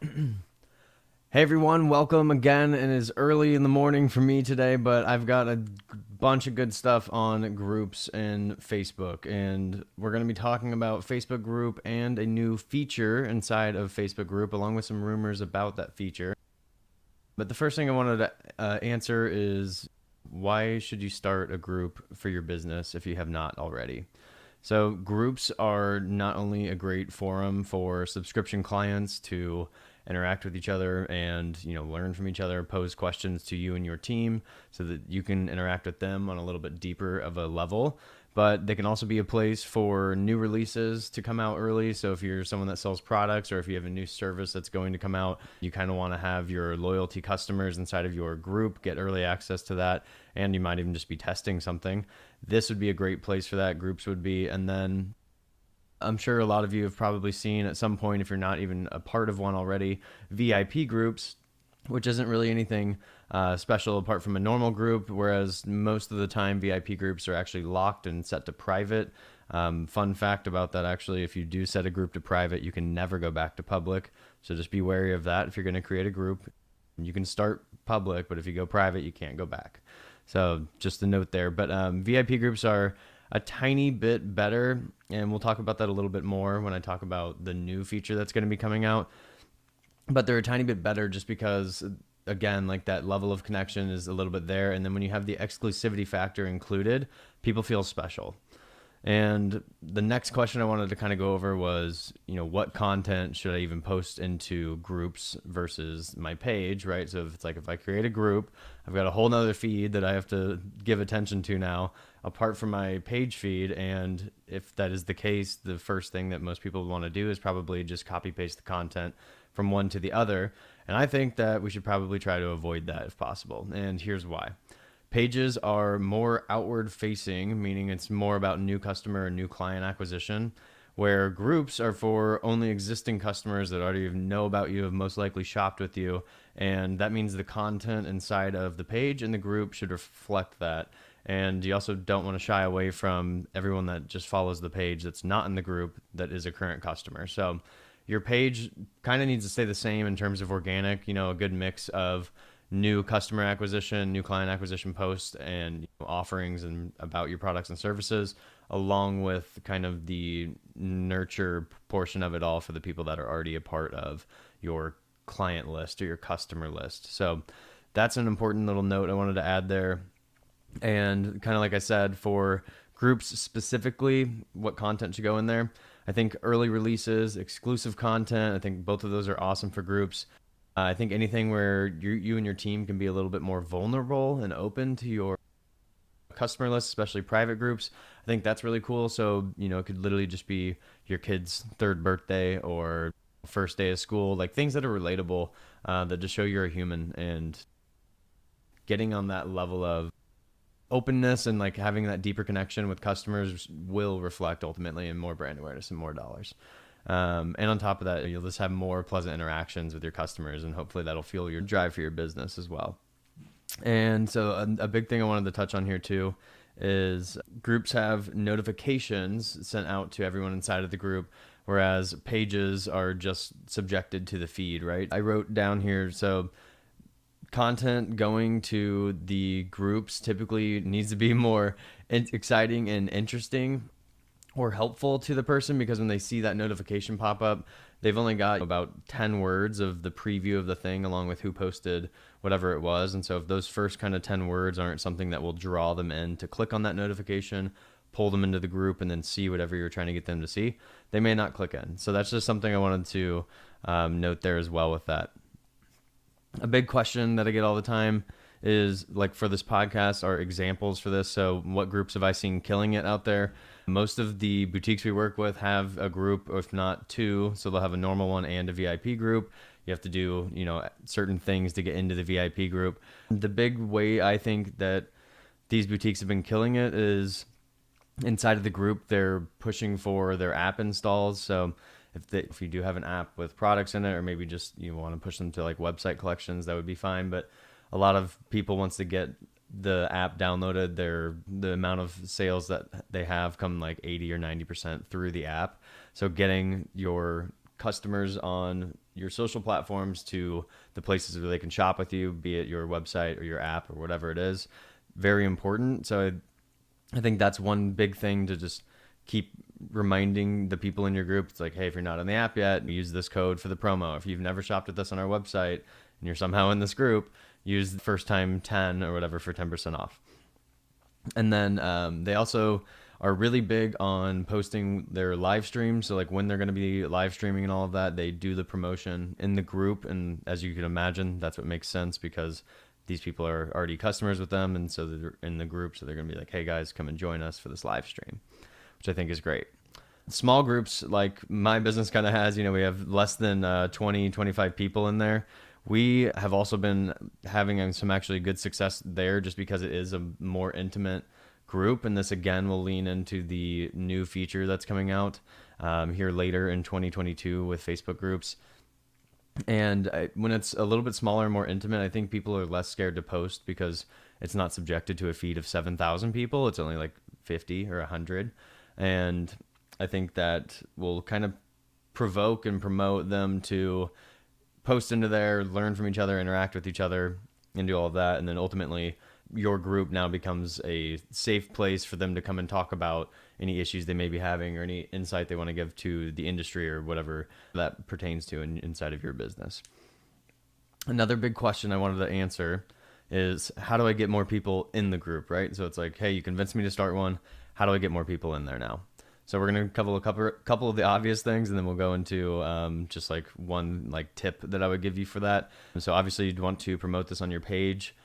Hey everyone, welcome again. It is early in the morning for me today, but I've got a bunch of good stuff on groups and Facebook. And we're going to be talking about Facebook group and a new feature inside of Facebook group, along with some rumors about that feature. But the first thing I wanted to answer is why should you start a group for your business if you have not already? So groups are not only a great forum for subscription clients to interact with each other and learn from each other, pose questions to you and your team so that you can interact with them on a little bit deeper of a level, but they can also be a place for new releases to come out early. So if you're someone that sells products or if you have a new service that's going to come out, you kind of want to have your loyalty customers inside of your group get early access to that. And you might even just be testing something. This would be a great place for that. Groups would be. And then I'm sure a lot of you have probably seen at some point, if you're not even a part of one already, VIP groups, which isn't really anything special apart from a normal group, whereas most of the time VIP groups are actually locked and set to private. Fun fact about that, actually, if you do set a group to private, you can never go back to public. So just be wary of that if you're going to create a group. You can start public, but if you go private, you can't go back. So just a note there. But VIP groups are a tiny bit better, and we'll talk about that a little bit more when I talk about the new feature that's going to be coming out. But they're a tiny bit better just because, again, like that level of connection is a little bit there. And then when you have the exclusivity factor included, people feel special. And the next question I wanted to kind of go over was, what content should I even post into groups versus my page, right? So if it's like if I create a group, I've got a whole nother feed that I have to give attention to now, apart from my page feed. And if that is the case, the first thing that most people want to do is probably just copy paste the content from one to the other. And I think that we should probably try to avoid that if possible. And here's why. Pages are more outward facing, meaning it's more about new customer and new client acquisition, where groups are for only existing customers that already know about you, have most likely shopped with you. And that means the content inside of the page and the group should reflect that. And you also don't want to shy away from everyone that just follows the page that's not in the group that is a current customer. So your page kind of needs to stay the same in terms of organic, a good mix of new customer acquisition, new client acquisition posts, and offerings and about your products and services, along with kind of the nurture portion of it all for the people that are already a part of your client list or your customer list. So that's an important little note I wanted to add there. And kind of like I said, for groups specifically, what content should go in there. I think early releases, exclusive content, I think both of those are awesome for groups. I think anything where you and your team can be a little bit more vulnerable and open to your customer list, especially private groups, I think that's really cool. So, it could literally just be your kid's third birthday or first day of school, like things that are relatable, that just show you're a human, and getting on that level of openness and like having that deeper connection with customers will reflect ultimately in more brand awareness and more dollars. And on top of that, you'll just have more pleasant interactions with your customers, and hopefully that'll fuel your drive for your business as well. And so a big thing I wanted to touch on here too is groups have notifications sent out to everyone inside of the group, whereas pages are just subjected to the feed, right? I wrote down here, so content going to the groups typically needs to be more exciting and interesting or helpful to the person, because when they see that notification pop up, they've only got about 10 words of the preview of the thing along with who posted whatever it was. And so if those first kind of 10 words aren't something that will draw them in to click on that notification, pull them into the group, and then see whatever you're trying to get them to see, they may not click in. So that's just something I wanted to note there as well with that. A big question that I get all the time is, like, for this podcast, are examples for this. So what groups have I seen killing it out there? Most of the boutiques we work with have a group, if not two. So they'll have a normal one and a VIP group. You have to do, certain things to get into the VIP group. The big way I think that these boutiques have been killing it is inside of the group, they're pushing for their app installs. So if you do have an app with products in it, or maybe just you want to push them to like website collections, that would be fine. But a lot of people, once they get the app downloaded, the amount of sales that they have come like 80 or 90% through the app. So getting your customers on your social platforms to the places where they can shop with you, be it your website or your app or whatever it is. Very important. So I think that's one big thing to just keep reminding the people in your group. It's like, hey, if you're not on the app yet, use this code for the promo. If you've never shopped with us on our website and you're somehow in this group, use the first time 10 or whatever for 10% off. And then they also are really big on posting their live streams. So like when they're going to be live streaming and all of that, they do the promotion in the group. And as you can imagine, that's what makes sense because these people are already customers with them. And so they're in the group. So they're going to be like, hey guys, come and join us for this live stream, which I think is great. Small groups like my business kind of has, we have less than 20, 25 people in there. We have also been having some actually good success there just because it is a more intimate group. And this again will lean into the new feature that's coming out here later in 2022 with Facebook groups. And when it's a little bit smaller and more intimate, I think people are less scared to post because it's not subjected to a feed of 7,000 people. It's only like 50 or 100. And I think that will kind of provoke and promote them to post into there, learn from each other, interact with each other, and do all of that. And then ultimately, your group now becomes a safe place for them to come and talk about any issues they may be having or any insight they want to give to the industry or whatever that pertains to inside of your business. Another big question I wanted to answer is, how do I get more people in the group, right? So it's like, hey, you convinced me to start one. How do I get more people in there now? So we're going to cover a couple of the obvious things, and then we'll go into just like one like tip that I would give you for that. So obviously you'd want to promote this on your page.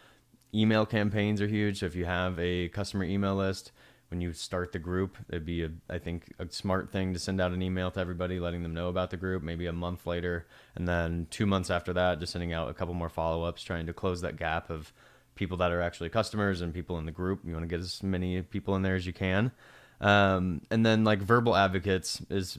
Email campaigns are huge. So if you have a customer email list, when you start the group, it'd be, I think, a smart thing to send out an email to everybody, letting them know about the group, maybe a month later. And then 2 months after that, just sending out a couple more follow-ups, trying to close that gap of people that are actually customers and people in the group. You want to get as many people in there as you can. And then like verbal advocates is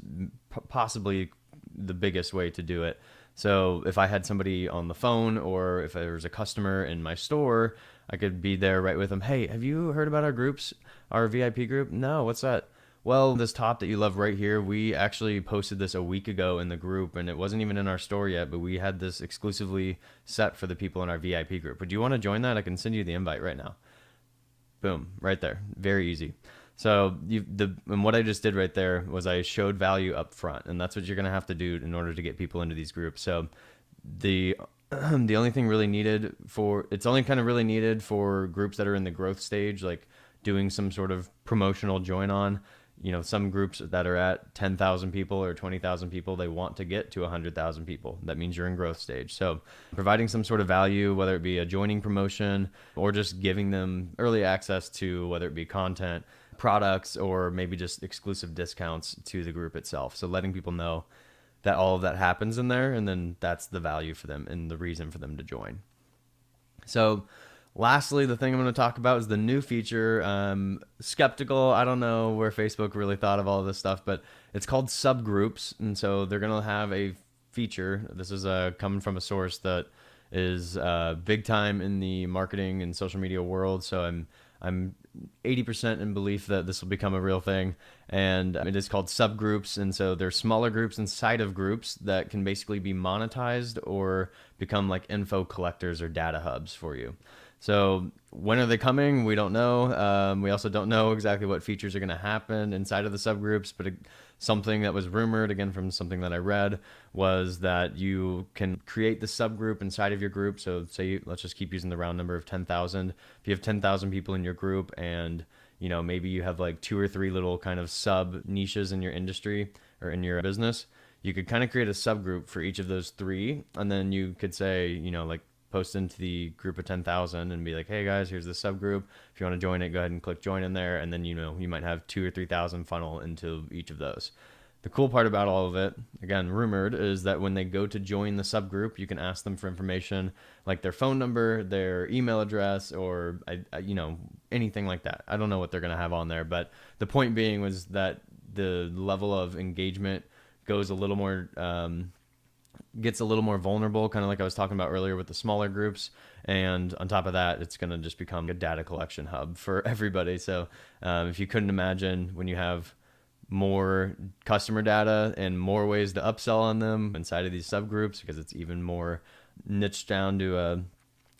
possibly the biggest way to do it. So if I had somebody on the phone or if there was a customer in my store, I could be there right with them. Hey, have you heard about our groups, our VIP group? No, what's that? Well, this top that you love right here, we actually posted this a week ago in the group and it wasn't even in our store yet, but we had this exclusively set for the people in our VIP group. Would you want to join that? I can send you the invite right now. Boom, right there. Very easy. So and what I just did right there was I showed value up front, and that's what you're going to have to do in order to get people into these groups. So the only thing really needed it's only kind of really needed for groups that are in the growth stage, like doing some sort of promotional join on. Some groups that are at 10,000 people or 20,000 people, they want to get to 100,000 people. That means you're in growth stage. So providing some sort of value, whether it be a joining promotion or just giving them early access to whether it be content, products, or maybe just exclusive discounts to the group itself. So letting people know that all of that happens in there, and then that's the value for them and the reason for them to join. So lastly, the thing I'm going to talk about is the new feature. Skeptical. I don't know where Facebook really thought of all of this stuff, but it's called subgroups. And so they're going to have a feature. This is coming from a source that is big time in the marketing and social media world. So I'm 80% in belief that this will become a real thing, and it is called subgroups. And so there's smaller groups inside of groups that can basically be monetized or become like info collectors or data hubs for you. So when are they coming? We don't know. We also don't know exactly what features are going to happen inside of the subgroups, but something that was rumored, again, from something that I read, was that you can create the subgroup inside of your group. So say, let's just keep using the round number of 10,000. If you have 10,000 people in your group and, maybe you have like 2 or 3 little kind of sub niches in your industry or in your business, you could kind of create a subgroup for each of those 3. And then you could say, like, post into the group of 10,000 and be like, hey guys, here's the subgroup. If you want to join it, go ahead and click join in there. And then, you might have 2,000 or 3,000 funnel into each of those. The cool part about all of it, again, rumored, is that when they go to join the subgroup, you can ask them for information like their phone number, their email address, or, anything like that. I don't know what they're going to have on there, but the point being was that the level of engagement goes a little more, gets a little more vulnerable, kind of like I was talking about earlier with the smaller groups. And on top of that, it's going to just become a data collection hub for everybody. So if you couldn't imagine when you have more customer data and more ways to upsell on them inside of these subgroups, because it's even more niched down to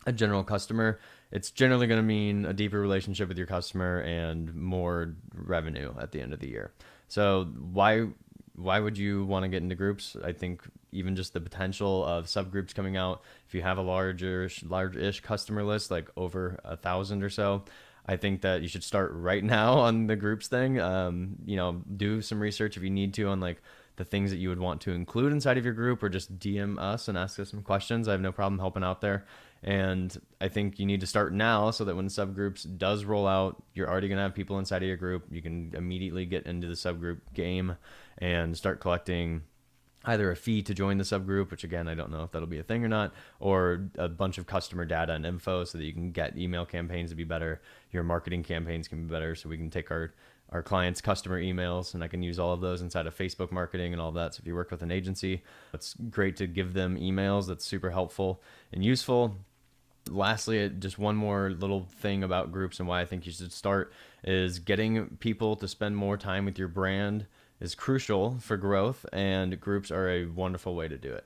a general customer. It's generally going to mean a deeper relationship with your customer and more revenue at the end of the year. So why would you want to get into groups? I think even just the potential of subgroups coming out, if you have a large-ish customer list, like over 1,000 or so, I think that you should start right now on the groups thing. Do some research if you need to on like the things that you would want to include inside of your group, or just DM us and ask us some questions. I have no problem helping out there. And I think you need to start now so that when subgroups does roll out, you're already going to have people inside of your group. You can immediately get into the subgroup game and start collecting either a fee to join the subgroup, which again, I don't know if that'll be a thing or not, or a bunch of customer data and info so that you can get email campaigns to be better. Your marketing campaigns can be better, so we can take our clients' customer emails, and I can use all of those inside of Facebook marketing and all of that. So if you work with an agency, it's great to give them emails. That's super helpful and useful. Lastly, just one more little thing about groups and why I think you should start is getting people to spend more time with your brand is crucial for growth, and groups are a wonderful way to do it.